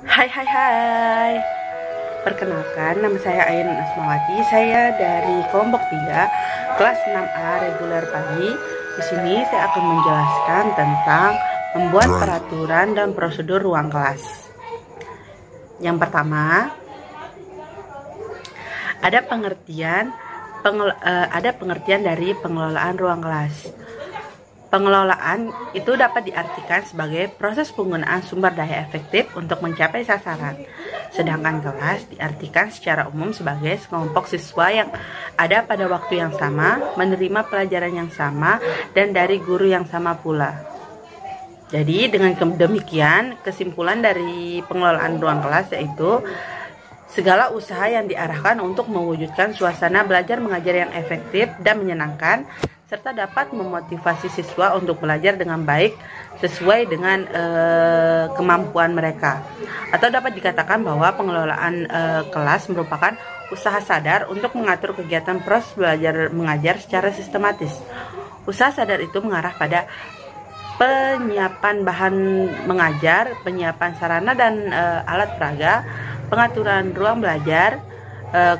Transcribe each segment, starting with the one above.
Hai. Perkenalkan, nama saya Ainun Asmawati. Saya dari kelompok 3, kelas 6A reguler pagi. Di sini saya akan menjelaskan tentang membuat peraturan dan prosedur ruang kelas. Yang pertama, ada pengertian dari pengelolaan ruang kelas. Pengelolaan itu dapat diartikan sebagai proses penggunaan sumber daya efektif untuk mencapai sasaran. Sedangkan kelas diartikan secara umum sebagai sekelompok siswa yang ada pada waktu yang sama, menerima pelajaran yang sama, dan dari guru yang sama pula. Jadi dengan demikian, kesimpulan dari pengelolaan ruang kelas yaitu segala usaha yang diarahkan untuk mewujudkan suasana belajar mengajar yang efektif dan menyenangkan, serta dapat memotivasi siswa untuk belajar dengan baik sesuai dengan kemampuan mereka. Atau dapat dikatakan bahwa pengelolaan kelas merupakan usaha sadar untuk mengatur kegiatan proses belajar mengajar secara sistematis. Usaha sadar itu mengarah pada penyiapan bahan mengajar, penyiapan sarana dan alat peraga, pengaturan ruang belajar,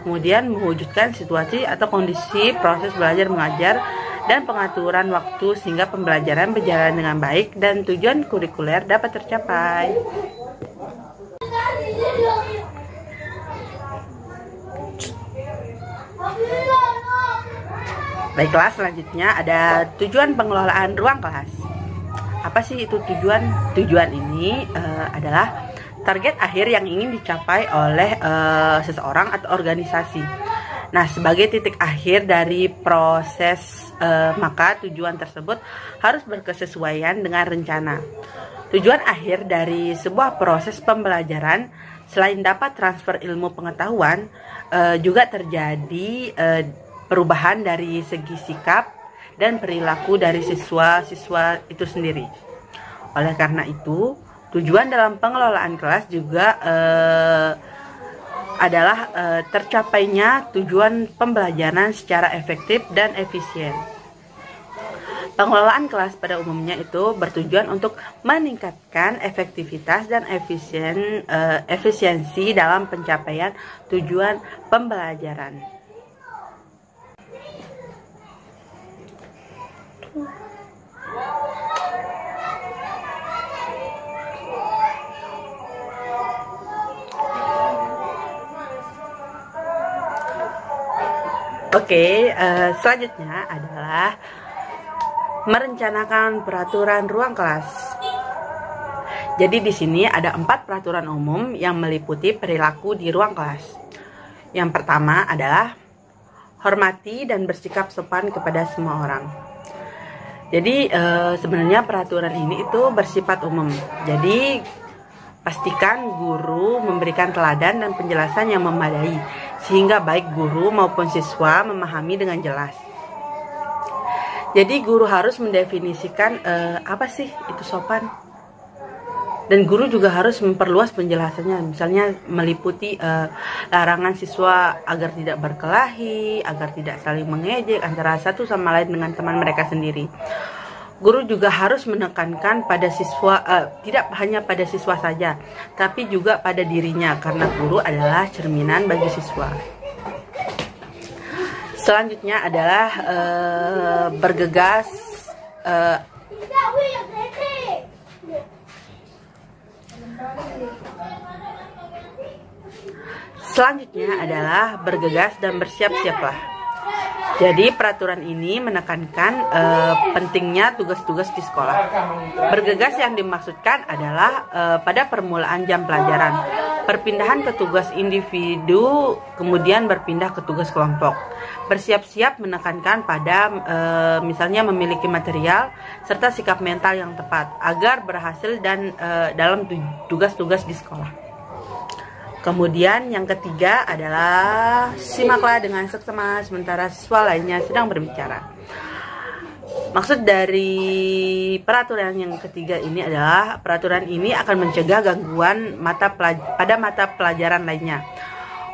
kemudian mewujudkan situasi atau kondisi proses belajar mengajar, dan pengaturan waktu sehingga pembelajaran berjalan dengan baik dan tujuan kurikuler dapat tercapai. Baiklah, selanjutnya ada tujuan pengelolaan ruang kelas. Apa sih itu tujuan? Tujuan ini adalah target akhir yang ingin dicapai oleh seseorang atau organisasi. Nah, sebagai titik akhir dari proses, maka tujuan tersebut harus berkesesuaian dengan rencana. Tujuan akhir dari sebuah proses pembelajaran, selain dapat transfer ilmu pengetahuan, juga terjadi perubahan dari segi sikap dan perilaku dari siswa-siswa itu sendiri. Oleh karena itu, tujuan dalam pengelolaan kelas juga adalah tercapainya tujuan pembelajaran secara efektif dan efisien. Pengelolaan kelas pada umumnya itu bertujuan untuk meningkatkan efektivitas dan efisiensi dalam pencapaian tujuan pembelajaran. Oke, selanjutnya adalah merencanakan peraturan ruang kelas. Jadi di sini ada 4 peraturan umum yang meliputi perilaku di ruang kelas. Yang pertama adalah hormati dan bersikap sopan kepada semua orang. Jadi sebenarnya peraturan ini itu bersifat umum. Jadi pastikan guru memberikan teladan dan penjelasan yang memadai, sehingga baik guru maupun siswa memahami dengan jelas. Jadi guru harus mendefinisikan apa sih itu sopan. Dan guru juga harus memperluas penjelasannya, misalnya meliputi larangan siswa agar tidak berkelahi, agar tidak saling mengejek antara satu sama lain dengan teman mereka sendiri. Guru juga harus menekankan pada siswa, tidak hanya pada siswa saja, tapi juga pada dirinya, karena guru adalah cerminan bagi siswa. Selanjutnya adalah bergegas. Selanjutnya adalah bergegas dan bersiap-siaplah. Jadi peraturan ini menekankan pentingnya tugas-tugas di sekolah. Bergegas yang dimaksudkan adalah pada permulaan jam pelajaran, perpindahan ke tugas individu, kemudian berpindah ke tugas kelompok. Bersiap-siap menekankan pada misalnya memiliki material serta sikap mental yang tepat agar berhasil dan dalam tugas-tugas di sekolah. Kemudian yang ketiga adalah simaklah dengan seksama sementara siswa lainnya sedang berbicara. Maksud dari peraturan yang ketiga ini adalah peraturan ini akan mencegah gangguan pada mata pelajaran lainnya.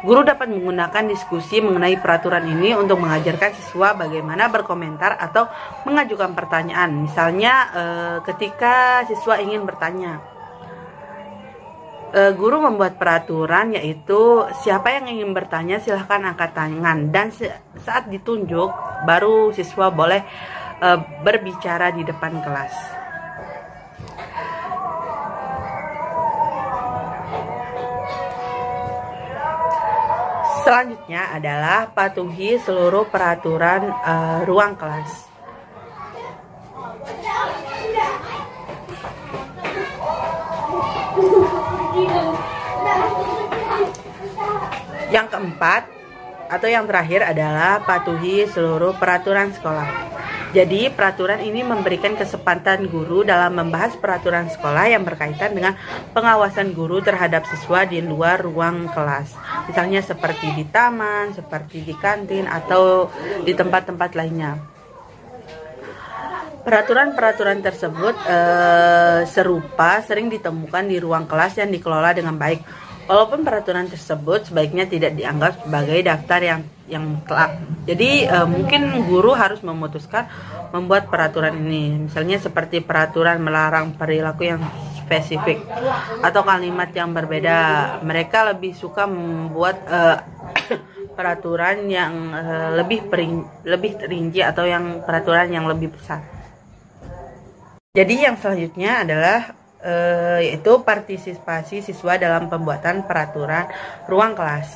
Guru dapat menggunakan diskusi mengenai peraturan ini untuk mengajarkan siswa bagaimana berkomentar atau mengajukan pertanyaan. Misalnya ketika siswa ingin bertanya, guru membuat peraturan, yaitu siapa yang ingin bertanya silahkan angkat tangan, dan saat ditunjuk baru siswa boleh berbicara di depan kelas. Selanjutnya adalah patuhi seluruh peraturan ruang kelas. Yang keempat atau yang terakhir adalah patuhi seluruh peraturan sekolah. Jadi peraturan ini memberikan kesempatan guru dalam membahas peraturan sekolah yang berkaitan dengan pengawasan guru terhadap siswa di luar ruang kelas. Misalnya seperti di taman, seperti di kantin, atau di tempat-tempat lainnya. Peraturan-peraturan tersebut serupa sering ditemukan di ruang kelas yang dikelola dengan baik. Walaupun peraturan tersebut sebaiknya tidak dianggap sebagai daftar yang kelak. Jadi mungkin guru harus memutuskan membuat peraturan ini. Misalnya seperti peraturan melarang perilaku yang spesifik atau kalimat yang berbeda. Mereka lebih suka membuat peraturan yang lebih rinci atau yang peraturan yang lebih besar. Jadi yang selanjutnya adalah yaitu partisipasi siswa dalam pembuatan peraturan ruang kelas.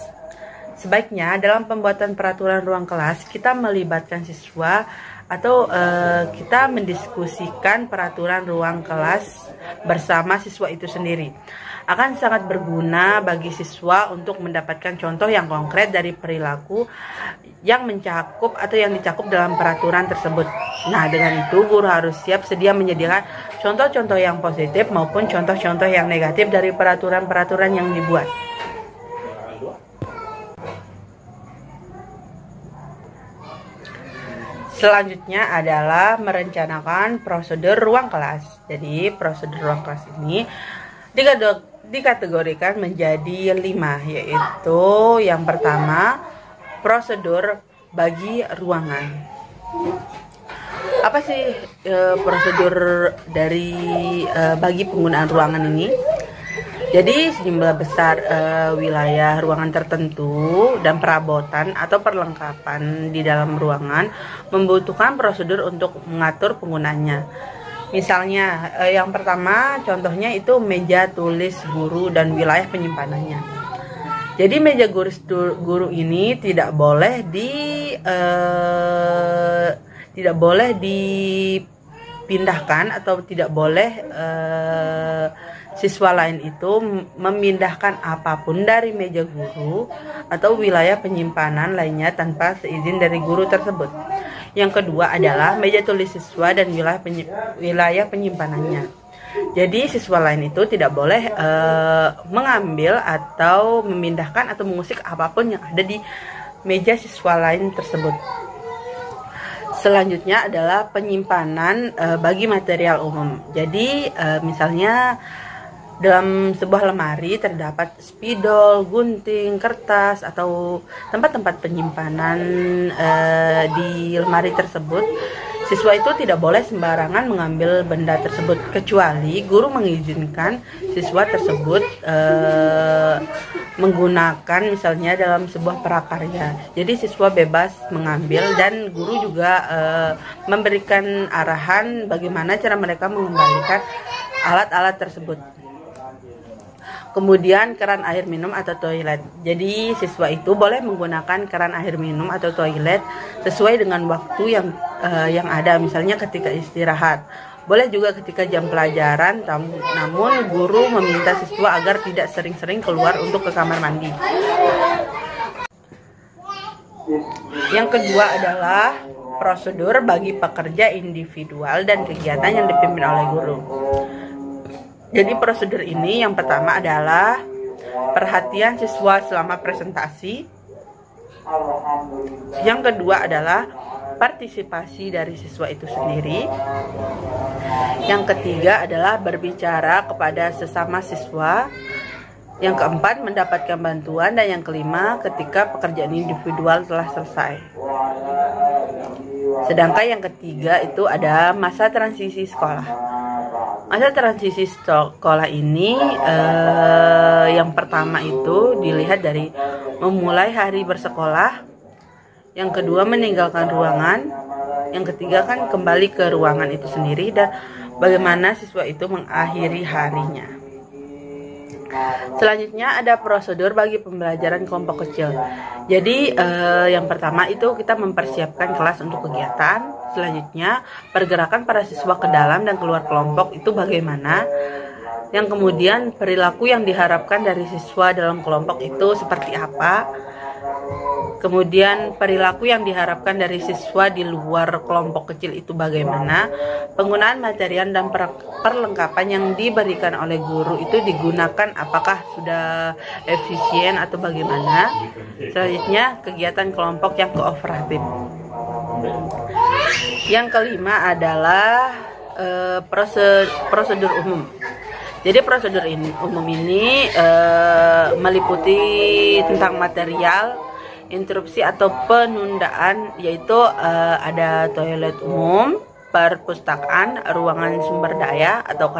Sebaiknya dalam pembuatan peraturan ruang kelas kita melibatkan siswa atau kita mendiskusikan peraturan ruang kelas bersama siswa itu sendiri. Akan sangat berguna bagi siswa untuk mendapatkan contoh yang konkret dari perilaku yang mencakup atau yang dicakup dalam peraturan tersebut. Nah, dengan itu guru harus siap sedia menyediakan contoh-contoh yang positif maupun contoh-contoh yang negatif dari peraturan-peraturan yang dibuat. Selanjutnya adalah merencanakan prosedur ruang kelas. Jadi prosedur ruang kelas ini dikategorikan menjadi 5, yaitu yang pertama prosedur bagi ruangan. Apa sih prosedur dari bagi penggunaan ruangan ini? Jadi sejumlah besar wilayah ruangan tertentu dan perabotan atau perlengkapan di dalam ruangan membutuhkan prosedur untuk mengatur penggunaannya. Misalnya yang pertama contohnya itu meja tulis guru dan wilayah penyimpanannya. Jadi meja guru ini tidak boleh dipindahkan atau tidak boleh siswa lain itu memindahkan apapun dari meja guru atau wilayah penyimpanan lainnya tanpa seizin dari guru tersebut. Yang kedua adalah meja tulis siswa dan wilayah penyimpanannya. Jadi siswa lain itu tidak boleh mengambil atau memindahkan atau mengusik apapun yang ada di meja siswa lain tersebut. Selanjutnya adalah penyimpanan bagi material umum. Jadi misalnya dalam sebuah lemari terdapat spidol, gunting, kertas, atau tempat-tempat penyimpanan di lemari tersebut. Siswa itu tidak boleh sembarangan mengambil benda tersebut kecuali guru mengizinkan siswa tersebut menggunakan misalnya dalam sebuah prakarya. Jadi siswa bebas mengambil dan guru juga memberikan arahan bagaimana cara mereka mengembalikan alat-alat tersebut. Kemudian keran air minum atau toilet. Jadi siswa itu boleh menggunakan keran air minum atau toilet sesuai dengan waktu yang ada, misalnya ketika istirahat. Boleh juga ketika jam pelajaran, namun guru meminta siswa agar tidak sering-sering keluar untuk ke kamar mandi. Yang kedua adalah prosedur bagi pekerja individual dan kegiatan yang dipimpin oleh guru. Jadi prosedur ini yang pertama adalah perhatian siswa selama presentasi. Yang kedua adalah partisipasi dari siswa itu sendiri. Yang ketiga adalah berbicara kepada sesama siswa. Yang keempat mendapatkan bantuan, dan yang kelima ketika pekerjaan individual telah selesai. Sedangkan yang ketiga itu ada masa transisi sekolah. Masa transisi sekolah ini Yang pertama itu dilihat dari memulai hari bersekolah, yang kedua meninggalkan ruangan, yang ketiga kan kembali ke ruangan itu sendiri, dan bagaimana siswa itu mengakhiri harinya. Selanjutnya ada prosedur bagi pembelajaran kelompok kecil. Jadi yang pertama itu kita mempersiapkan kelas untuk kegiatan. Selanjutnya pergerakan para siswa ke dalam dan keluar kelompok itu bagaimana. Yang kemudian perilaku yang diharapkan dari siswa dalam kelompok itu seperti apa. Kemudian perilaku yang diharapkan dari siswa di luar kelompok kecil itu bagaimana. Penggunaan material dan perlengkapan yang diberikan oleh guru itu digunakan apakah sudah efisien atau bagaimana. Selanjutnya kegiatan kelompok yang kooperatif. Yang kelima adalah prosedur umum. Jadi prosedur umum ini meliputi tentang material, interupsi atau penundaan, yaitu ada toilet umum, perpustakaan, ruangan sumber daya atau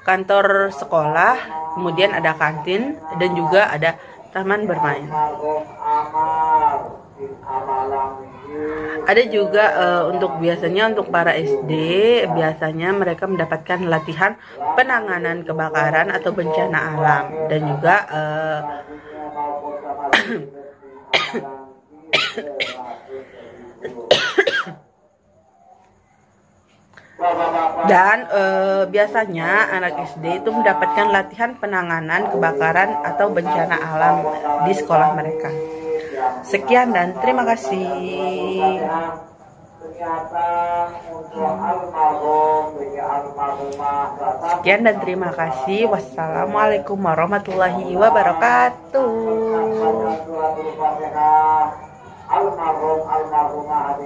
kantor sekolah, kemudian ada kantin dan juga ada taman bermain. Ada juga biasanya untuk para SD, biasanya mereka mendapatkan latihan penanganan kebakaran atau bencana alam, dan juga biasanya anak SD itu mendapatkan latihan penanganan kebakaran atau bencana alam di sekolah mereka. Sekian dan terima kasih. Sekian dan terima kasih. Wassalamualaikum warahmatullahi wabarakatuh. Almarhum almarhumah